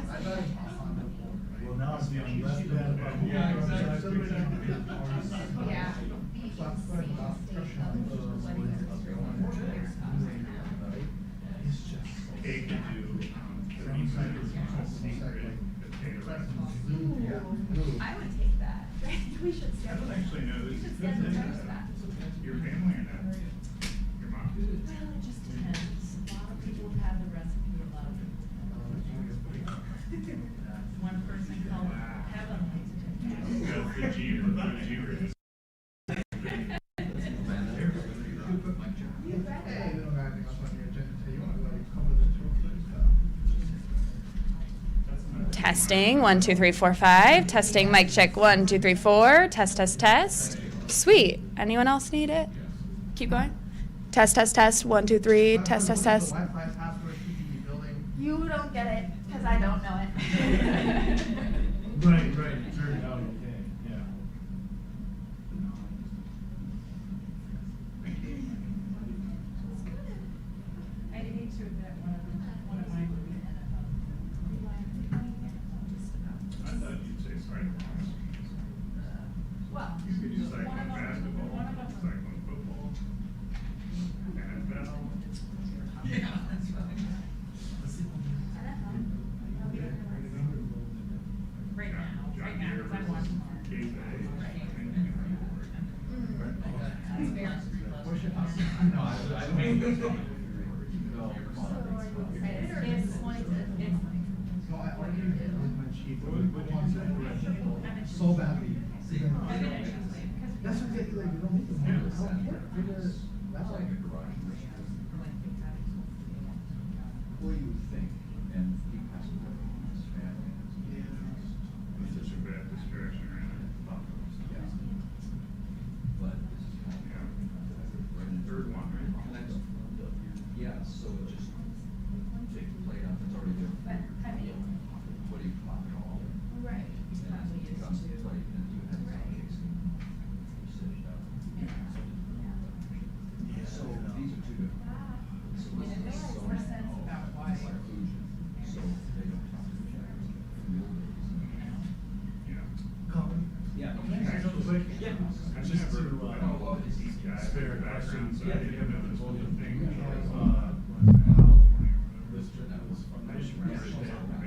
Well, now it's feeling less bad about. Yeah, exactly. Yeah. It's just. Cake to do, 30 seconds, secret, potato wraps. I would take that. We should I schedule. don't actually know We this. should schedule that. Your family or not? Your mom? Well, it just depends. A lot of people have the recipe, a lot of people don't. One person called Heavenly. That's the G for the G rings. Testing, 1, 2, 3, 4, 5. Testing, mic check, 1, 2, 3, 4. Test, test, test. Sweet. Anyone else need it? Keep going. Test, test, test. 1, 2, 3. Test, test, test. You don't get it, because I don't know it. Right, it turned out okay, yeah. I need to admit, one of mine would be the NFL. I thought you'd say cycling. Well, You could do cycling one of them, basketball, one of them. cycling football, NFL. Yeah, that's right now, because I watch more. Case A. That's very close. So badly. That's exactly like, you don't need them. I don't care. That's like. Well, you would think, and he passed away from his family. It's such a bad distraction right now. Yeah. But this is kind of. Yeah. Third one, right? Yeah, so it just, take the plate out, it's already there. But, I mean. What do you pop it all? Right. And Probably it used becomes to. a plate, and you have some Right. case. You sit it up. So these are two different. So And it this makes is more sense about why. inclusion, so they don't talk to each other. From the old days. Yeah. Colin? Yeah. Actually, Yeah. I I've just never, to, I don't love these guys, spare background, so questions. I didn't know this was a thing. That was from I just remember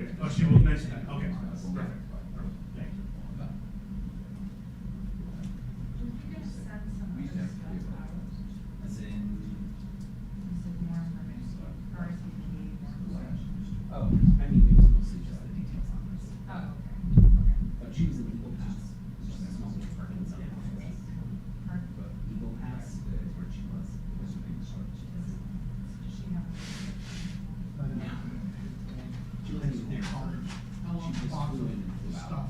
it. Oh, she will mention that, okay, perfect, thank you. You just send some We of used to this have three stuff of out. them. As in, This is more information, RSVP, more information. oh, I mean, it was mostly just the details on this. Oh, okay. But she was an Eagle Pass, it's just a small little park in South Florida. Pardon? But Eagle Pass is where she was. This would be the start. Does she have? She wasn't even there. She just flew in and flew out.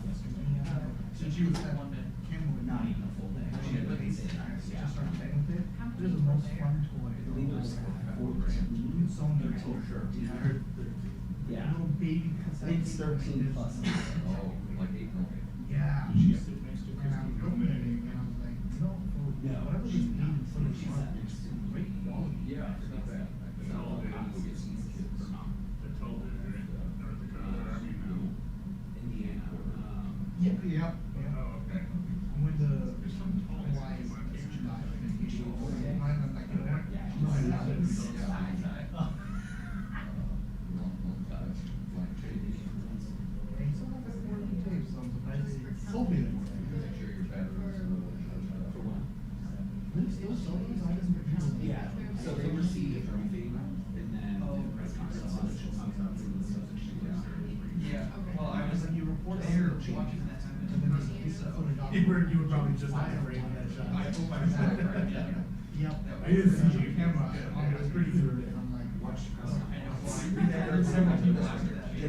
Since you was at one day, Kim would Not even a full day. She had like a day. Yeah. just started playing with it. How many It was the people most there? fun toy. I believe it was like 14. It's so neat. 13, sure. Yeah. Little baby cassette. It's 13 plus. Oh, like 8 million. Yeah. She's sitting next to And I was Christy looking at it and I was like, no, No. whatever this needed for the She fun. sat next to me. Yeah, it's not bad. No, I'm gonna get some kids. The total, right? North Dakota Army now. Indiana. Yep. Oh, okay. I went to There's some tall Hawaii ones. in July. And I'm like, you know what? No, I love it. And some of it's more than tapes, so I'm surprised they sold me that. Make sure your batteries For one. They still sell these items for people. Yeah, so they received a briefing and then did a press conference, so that she'll talk about some of the stuff that she was. Yeah, well, I was Like you report there there, watching that time. and then you were probably just not afraid of that shot. I hope I'm not afraid, yeah. Yep. I didn't see you. Camera on the screen, and I'm like, watch. I know, well, I read that, and several people after that. Yeah.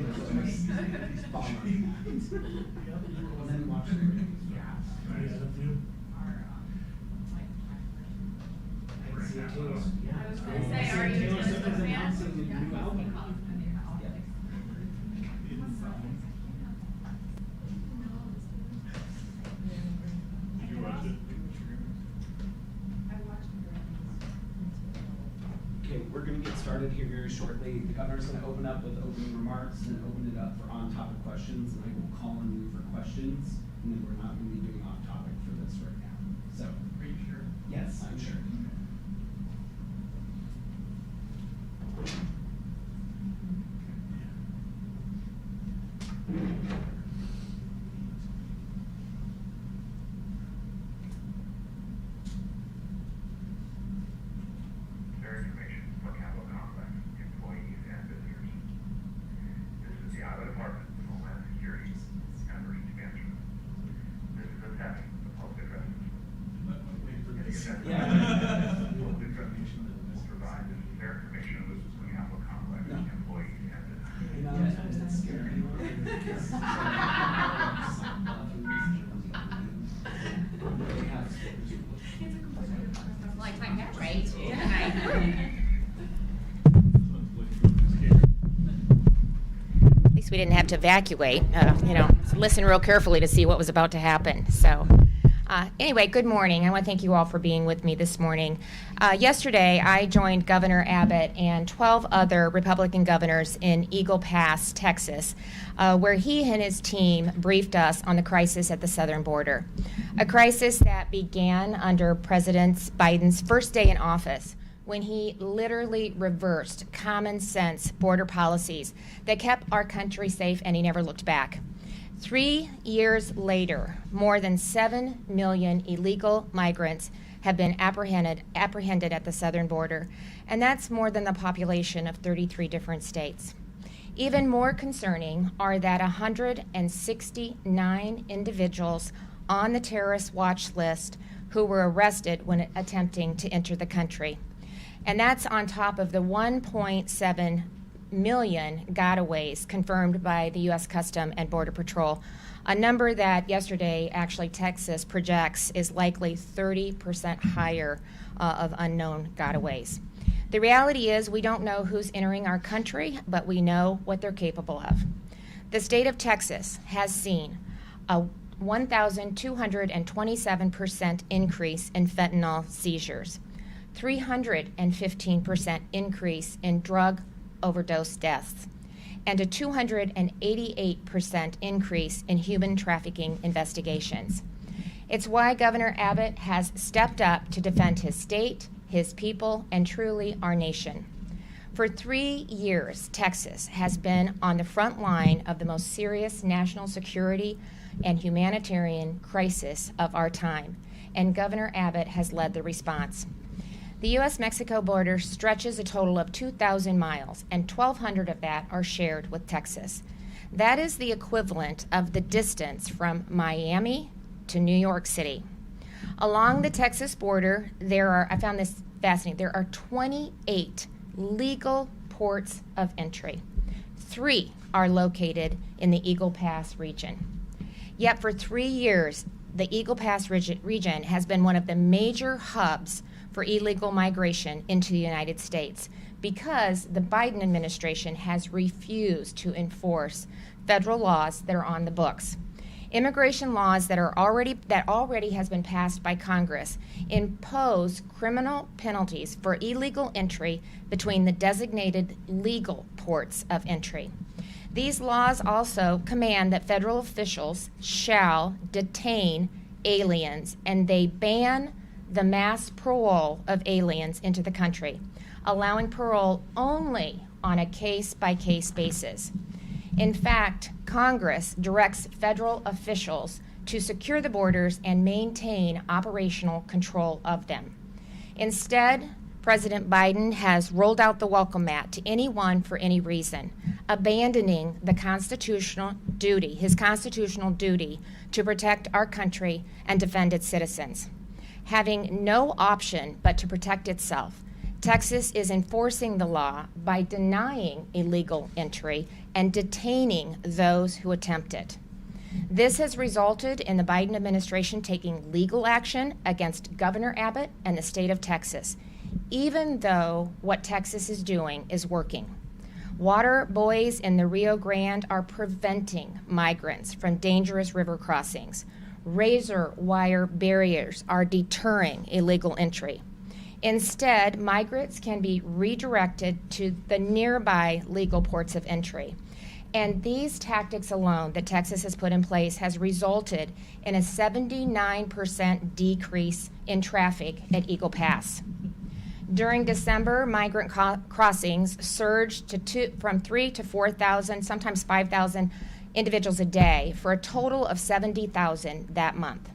And then watch the Yeah. Yeah, that's you. Our, like, I see it too. Yeah. I was gonna say, are you Taylor just Swift a is fan? announcing the new album. Did you watch it? Okay, we're gonna get started here very shortly. The governor's gonna open up with opening remarks and open it up for on-topic questions, and I will call on you for questions, and then we're not going to be doing off-topic for this right now. So, Are you sure? yes, I'm sure. Their information for Capitol Complex, employees and visitors. This is the Iowa Department of Homeland Security and Emergency Management. This is a setting, the public address. Wait for In the this. event Yeah. public address is provided, this is their information for the Capitol Complex, No. employees and visitors. You know, it's scary. Like, I right? At least we didn't have to evacuate, listen real carefully to see what was about to happen. So, anyway, good morning. I want to thank you all for being with me this morning. Yesterday, I joined Governor Abbott and 12 other Republican governors in Eagle Pass, Texas, where he and his team briefed us on the crisis at the southern border. A crisis that began under President Biden's first day in office, when he literally reversed common sense border policies that kept our country safe, and he never looked back. 3 years later, more than 7 million illegal migrants have been apprehended at the southern border, and that's more than the population of 33 different states. Even more concerning are that 169 individuals on the terrorist watch list who were arrested when attempting to enter the country. And that's on top of the 1.7 million gotaways confirmed by the U.S. Customs and Border Patrol, a number that yesterday actually Texas projects is likely 30% higher of unknown gotaways. The reality is we don't know who's entering our country, but we know what they're capable of. The state of Texas has seen a 1,227% increase in fentanyl seizures, 315% increase in drug overdose deaths, and a 288% increase in human trafficking investigations. It's why Governor Abbott has stepped up to defend his state, his people, and truly our nation. For 3 years, Texas has been on the front line of the most serious national security and humanitarian crisis of our time, and Governor Abbott has led the response. The U.S.-Mexico border stretches a total of 2,000 miles, and 1,200 of that are shared with Texas. That is the equivalent of the distance from Miami to New York City. Along the Texas border, I found this fascinating, there are 28 legal ports of entry. 3 are located in the Eagle Pass region. Yet for 3 years, the Eagle Pass region has been one of the major hubs for illegal migration into the United States because the Biden administration has refused to enforce federal laws that are on the books. Immigration laws that already has been passed by Congress impose criminal penalties for illegal entry between the designated legal ports of entry. These laws also command that federal officials shall detain aliens, and they ban the mass parole of aliens into the country, allowing parole only on a case-by-case basis. In fact, Congress directs federal officials to secure the borders and maintain operational control of them. Instead, President Biden has rolled out the welcome mat to anyone for any reason, abandoning his constitutional duty to protect our country and defend its citizens. Having no option but to protect itself, Texas is enforcing the law by denying illegal entry and detaining those who attempt it. This has resulted in the Biden administration taking legal action against Governor Abbott and the state of Texas, even though what Texas is doing is working. Water buoys in the Rio Grande are preventing migrants from dangerous river crossings. Razor wire barriers are deterring illegal entry. Instead, migrants can be redirected to the nearby legal ports of entry. And these tactics alone that Texas has put in place has resulted in a 79% decrease in traffic at Eagle Pass. During December, migrant crossings surged from 3,000 to 4,000, sometimes 5,000 individuals a day, for a total of 70,000 that month.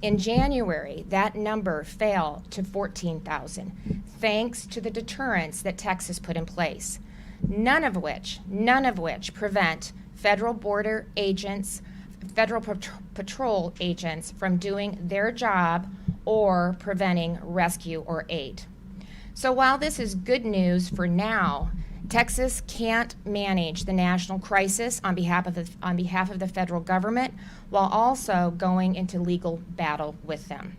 In January, that number fell to 14,000, thanks to the deterrence that Texas put in place. None of which prevent federal border agents, federal patrol agents from doing their job or preventing rescue or aid. So while this is good news for now, Texas can't manage the national crisis on behalf of the federal government while also going into legal battle with them.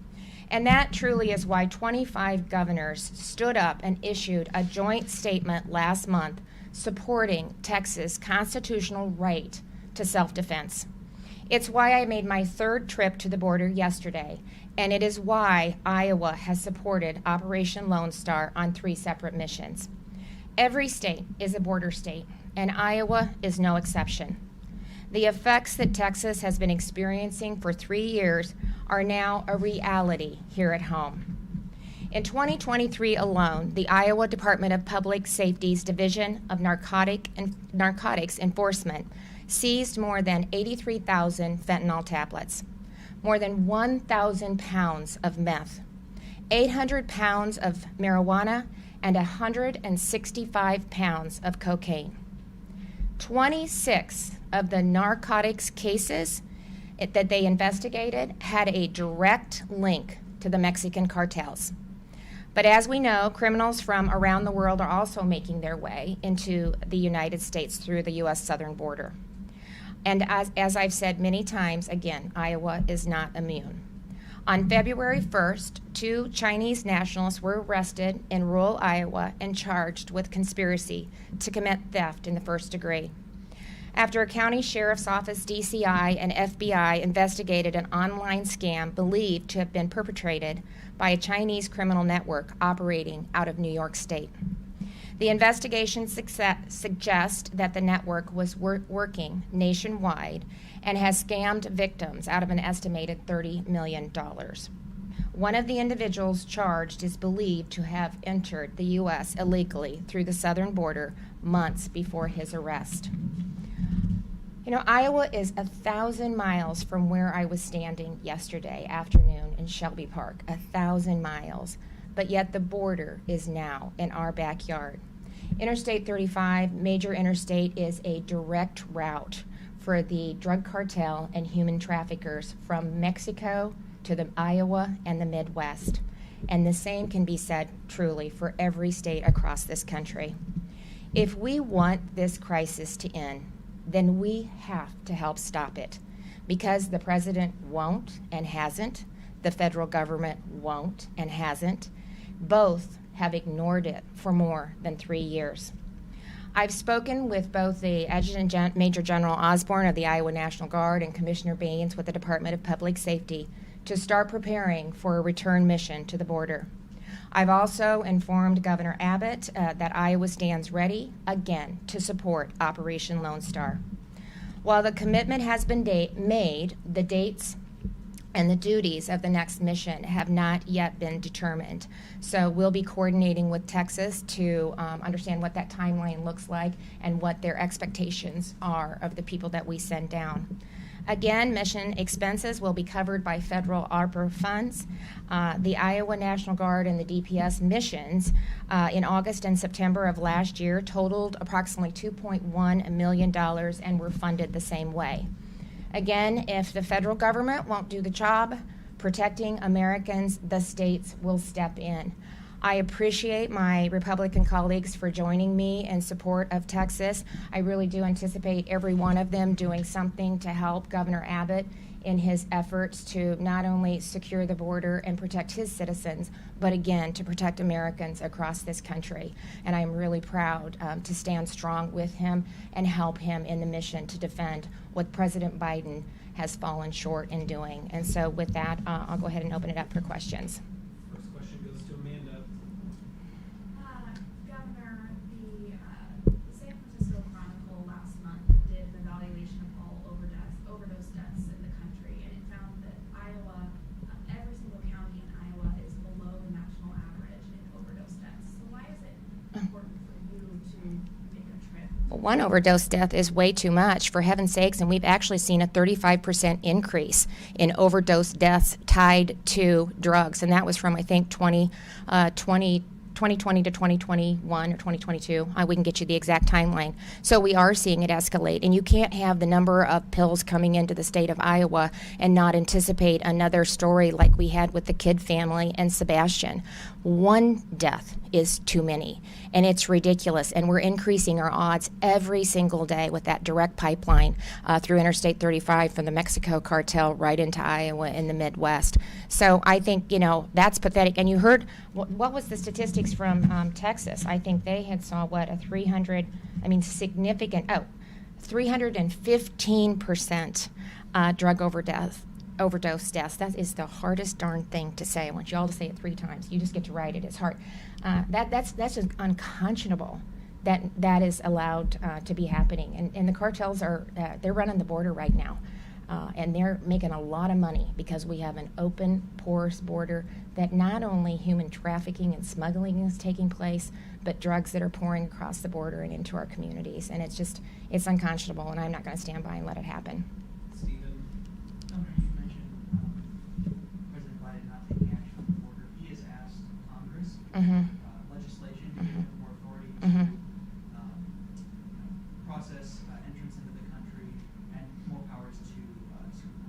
And that truly is why 25 governors stood up and issued a joint statement last month supporting Texas' constitutional right to self-defense. It's why I made my third trip to the border yesterday, and it is why Iowa has supported Operation Lone Star on 3 separate missions. Every state is a border state, and Iowa is no exception. The effects that Texas has been experiencing for 3 years are now a reality here at home. In 2023 alone, the Iowa Department of Public Safety's Division of Narcotics Enforcement seized more than 83,000 fentanyl tablets, more than 1,000 pounds of meth, 800 pounds of marijuana, and 165 pounds of cocaine. 26 of the narcotics cases that they investigated had a direct link to the Mexican cartels. But as we know, criminals from around the world are also making their way into the United States through the U.S. southern border. And as I've said many times, again, Iowa is not immune. On February 1st, 2 Chinese nationals were arrested in rural Iowa and charged with conspiracy to commit theft in the first degree. After a county sheriff's office, DCI, and FBI investigated an online scam believed to have been perpetrated by a Chinese criminal network operating out of New York State. The investigation suggests that the network was working nationwide and has scammed victims out of an estimated $30 million. One of the individuals charged is believed to have entered the U.S. illegally through the southern border months before his arrest. You know, Iowa is 1,000 miles from where I was standing yesterday afternoon in Shelby Park, 1,000 miles, but yet the border is now in our backyard. Interstate 35, major interstate, is a direct route for the drug cartel and human traffickers from Mexico to the Iowa and the Midwest. And the same can be said truly for every state across this country. If we want this crisis to end, then we have to help stop it. Because the president won't and hasn't, the federal government won't and hasn't, both have ignored it for more than 3 years. I've spoken with both the Adjutant Major General Osborne of the Iowa National Guard and Commissioner Baines with the Department of Public Safety to start preparing for a return mission to the border. I've also informed Governor Abbott that Iowa stands ready, again, to support Operation Lone Star. While the commitment has been made, the dates and the duties of the next mission have not yet been determined. So we'll be coordinating with Texas to understand what that timeline looks like and what their expectations are of the people that we send down. Again, mission expenses will be covered by federal ARPA funds. The Iowa National Guard and the DPS missions in August and September of last year totaled approximately $2.1 million and were funded the same way. Again, if the federal government won't do the job protecting Americans, the states will step in. I appreciate my Republican colleagues for joining me in support of Texas. I really do anticipate every one of them doing something to help Governor Abbott in his efforts to not only secure the border and protect his citizens, but again, to protect Americans across this country. And I'm really proud to stand strong with him and help him in the mission to defend what President Biden has fallen short in doing. And so with that, I'll go ahead and open it up for questions. First question goes to Amanda. Governor, the San Francisco Chronicle last month did one overdose death is way too much, for heaven's sakes, and we've actually seen a 35% increase in overdose deaths tied to drugs, and that was from, I think, 2020 to 2021 or 2022. We can get you the exact timeline. So we are seeing it escalate, and you can't have the number of pills coming into the state of Iowa and not anticipate another story like we had with the Kidd family and Sebastian. One death is too many, and it's ridiculous, and we're increasing our odds every single day with that direct pipeline through Interstate 35 from the Mexico cartel right into Iowa in the Midwest. So I think, that's pathetic. And you heard, what was the statistics from Texas? I think they had saw, a 315% drug overdose deaths. That is the hardest darn thing to say. I want you all to say it 3 times. You just get to write it. It's hard. That's just unconscionable that is allowed to be happening. And the cartels they're running the border right now. And they're making a lot of money because we have an open, porous border that not only human trafficking and smuggling is taking place, but drugs that are pouring across the border and into our communities. And it's unconscionable, and I'm not going to stand by and let it happen. Stephen? Governor, you mentioned President Biden not taking action on the border. He has asked Congress, legislation, to give him more authority to process entrance into the country and more powers to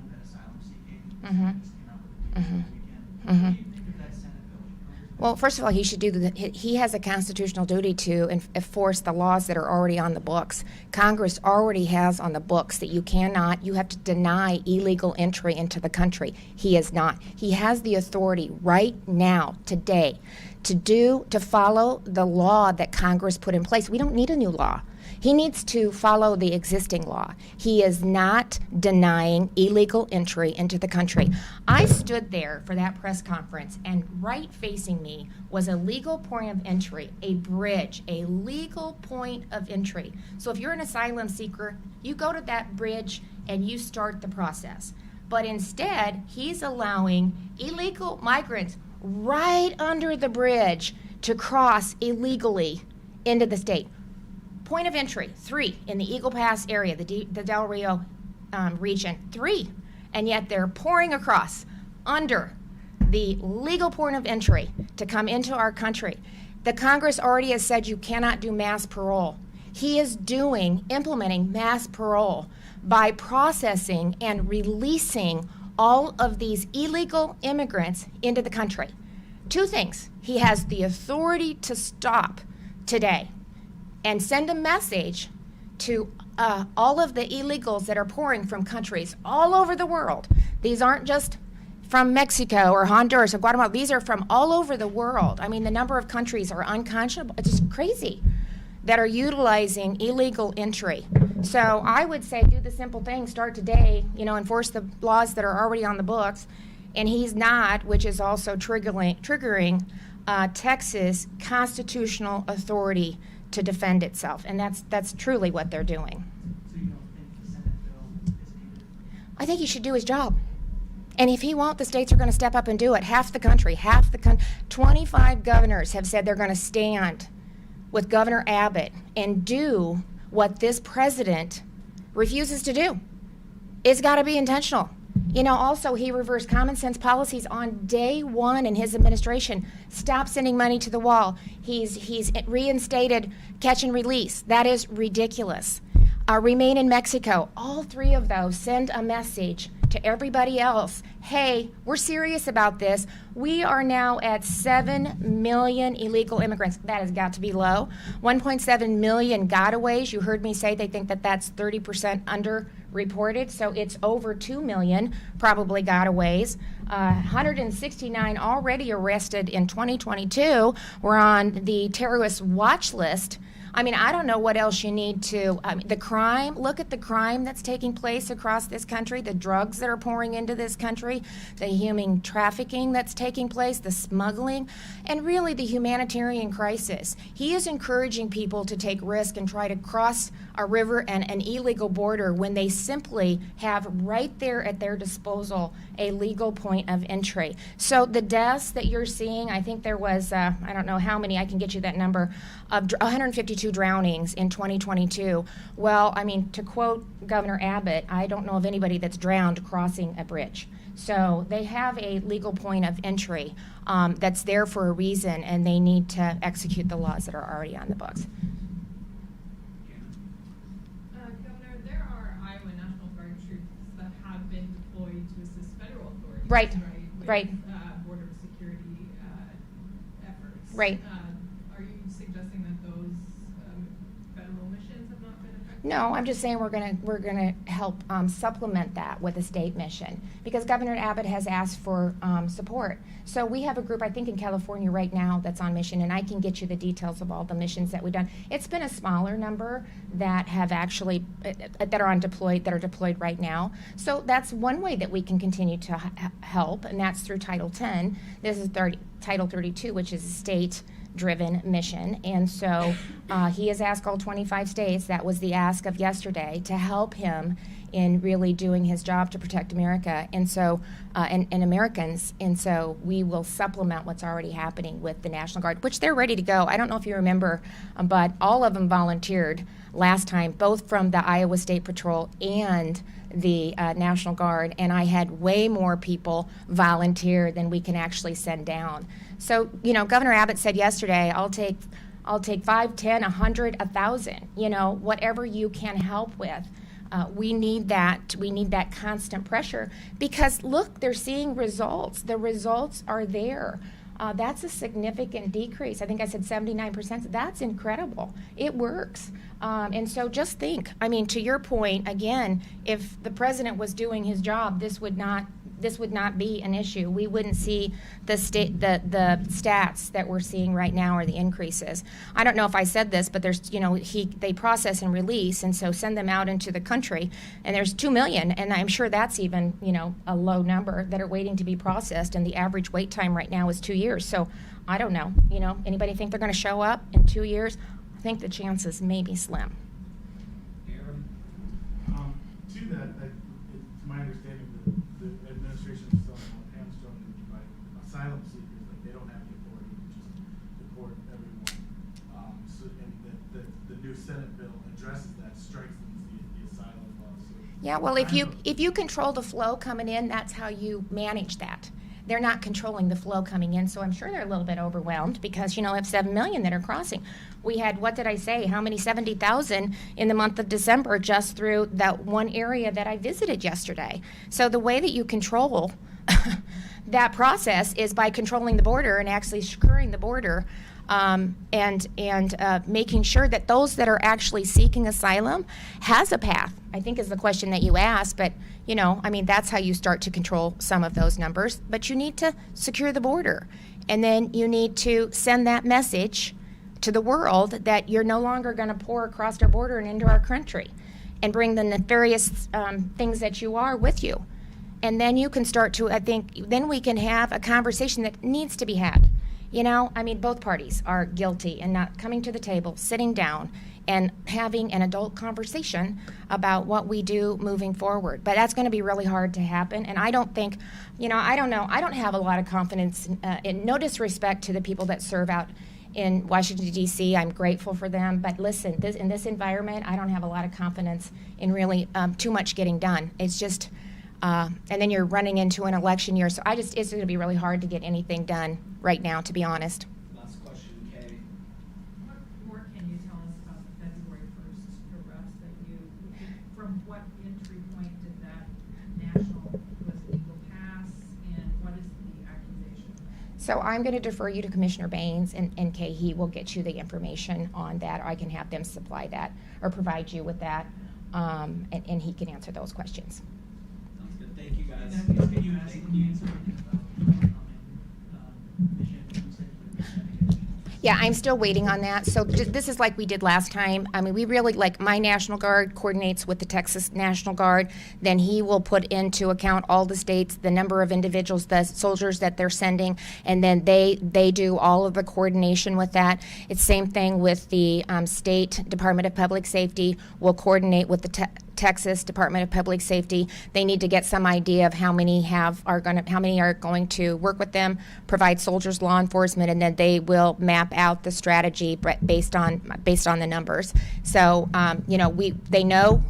limit asylum seeking. Just came out with a deal over the weekend. What do you think of that Senate bill? Well, first of all, he should he has a constitutional duty to enforce the laws that are already on the books. Congress already has on the books that you have to deny illegal entry into the country. He is not. He has the authority right now, today, to follow the law that Congress put in place. We don't need a new law. He needs to follow the existing law. He is not denying illegal entry into the country. I stood there for that press conference, and right facing me was a legal point of entry, a bridge, a legal point of entry. So if you're an asylum seeker, you go to that bridge and you start the process. But instead, he's allowing illegal migrants right under the bridge to cross illegally into the state. Point of entry, 3 in the Eagle Pass area, the Del Rio region, 3. And yet they're pouring across under the legal point of entry to come into our country. The Congress already has said you cannot do mass parole. He is implementing mass parole by processing and releasing all of these illegal immigrants into the country. 2 things. He has the authority to stop today and send a message to all of the illegals that are pouring from countries all over the world. These aren't just from Mexico or Honduras or Guatemala. These are from all over the world. I mean, the number of countries are unconscionable. It's just crazy that are utilizing illegal entry. So I would say do the simple thing, start today, enforce the laws that are already on the books. And he's not, which is also triggering Texas constitutional authority to defend itself, and that's truly what they're doing. So you don't think the Senate bill is needed? I think he should do his job, and if he won't, the states are going to step up and do it. 25 governors have said they're going to stand with Governor Abbott and do what this president refuses to do. It's got to be intentional. Also, he reversed common sense policies on day 1 in his administration. Stop sending money to the wall. He's reinstated catch and release. That is ridiculous. Remain in Mexico. All 3 of those send a message to everybody else. Hey, we're serious about this. We are now at 7 million illegal immigrants. That has got to be low. 1.7 million gotaways. You heard me say they think that's 30% underreported. So it's over 2 million probably gotaways. 169 already arrested in 2022. We're on the terrorist watch list. I mean, I don't know what else you need to, the crime, look at the crime that's taking place across this country, the drugs that are pouring into this country, the human trafficking that's taking place, the smuggling, and really the humanitarian crisis. He is encouraging people to take risk and try to cross a river and an illegal border when they simply have right there at their disposal a legal point of entry. So the deaths that you're seeing, I think there was, I don't know how many, I can get you that number, of 152 22 drownings in 2022. Well, I mean, to quote Governor Abbott, I don't know of anybody that's drowned crossing a bridge. So they have a legal point of entry that's there for a reason, and they need to execute the laws that are already on the books. Governor, there are Iowa National Guard troops that have been deployed to assist federal authorities, Right, with, right. Border security efforts. Right. Are you suggesting that those federal missions have not been effective? No, I'm just saying we're gonna help supplement that with a state mission, because Governor Abbott has asked for support. So we have a group, I think, in California right now that's on mission, and I can get you the details of all the missions that we've done. It's been a smaller number that have actually that are deployed right now. So that's one way that we can continue to help, and that's through Title 10. This is Title 32, which is a state-driven mission, and so he has asked all 25 states, that was the ask of yesterday, to help him in really doing his job to protect America, and so and Americans, and so we will supplement what's already happening with the National Guard, which they're ready to go. I don't know if you remember, but all of them volunteered last time, both from the Iowa State Patrol and the National Guard, and I had way more people volunteer than we can actually send down. So, you know, Governor Abbott said yesterday, I'll take 5, 10, 100, 1,000, you know, whatever you can help with. We need that. We need that constant pressure, because look, they're seeing results. The results are there. That's a significant decrease. I think I said 79%. That's incredible. It works. And so just think, I mean, to your point, again, if the president was doing his job, this would not be an issue. We wouldn't see the stats that we're seeing right now, or the increases. I don't know if I said this, but there's, you know, they process and release, and so send them out into the country, and there's 2 million, and I'm sure that's even, you know, a low number that are waiting to be processed, and the average wait time right now is 2 years. So I don't know, you know, anybody think they're going to show up in 2 years? I think the chances may be slim. Aaron? To that, it's my understanding that the administration is hamstrung by asylum seekers, like they don't have the authority to just deport everyone. And the new Senate bill addresses that, strengthens the asylum laws. So Yeah, well, if you control the flow coming in, that's how you manage that. They're not controlling the flow coming in, so I'm sure they're a little bit overwhelmed, because, you know, we have 7 million that are crossing. We had, what did I say, how many, 70,000 in the month of December just through that one area that I visited yesterday. So the way that you control that process is by controlling the border and actually securing the border, and making sure that those that are actually seeking asylum has a path, I think is the question that you asked. But, you know, I mean, that's how you start to control some of those numbers. But you need to secure the border. And then you need to send that message to the world that you're no longer going to pour across our border and into our country and bring the nefarious things that you are with you. And then you can start to, I think, then we can have a conversation that needs to be had. You know, I mean, both parties are guilty in not coming to the table, sitting down, and having an adult conversation about what we do moving forward. But that's going to be really hard to happen. And I don't think, you know, I don't know. I don't have a lot of confidence, in no disrespect to the people that serve out in Washington, D.C. I'm grateful for them. But listen, in this environment, I don't have a lot of confidence in really too much getting done. It's just, and then you're running into an election year. So it's going to be really hard to get anything done right now, to be honest. Last question, Kay. What more can you tell us about the February 1st arrest that you, from what entry point did that was legal pass, and what is the accusation? So I'm going to defer you to Commissioner Baines, and Kay, he will get you the information on that, or I can have them supply that or provide you with that, and he can answer those questions. Sounds good. Thank you, guys. And then can you answer something about the mission? You said for the mission. Yeah, I'm still waiting on that. So this is like we did last time. I mean, we really, like, my National Guard coordinates with the Texas National Guard. Then he will put into account all the states, the number of individuals, the soldiers that they're sending, and then they do all of the coordination with that. It's same thing with the State Department of Public Safety. Will coordinate with the Texas Department of Public Safety. They need to get some idea of how many are going to work with them, provide soldiers, law enforcement, and then they will map out the strategy based on the numbers. So they know.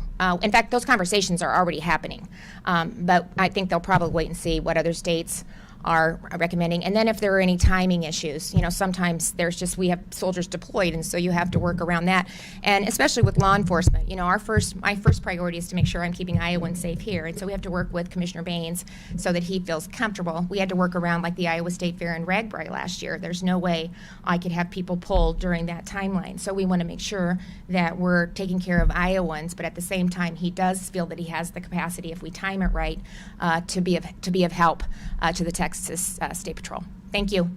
In fact, those conversations are already happening, but I think they'll probably wait and see what other states are recommending. And then if there are any timing issues, sometimes we have soldiers deployed, and so you have to work around that. And especially with law enforcement, my first priority is to make sure I'm keeping Iowans safe here. And so we have to work with Commissioner Baines so that he feels comfortable. We had to work around like the Iowa State Fair in Ragbri last year. There's no way I could have people pulled during that timeline. So we want to make sure that we're taking care of Iowans, but at the same time, he does feel that he has the capacity, if we time it right, to be of help to the Texas State Patrol. Thank you.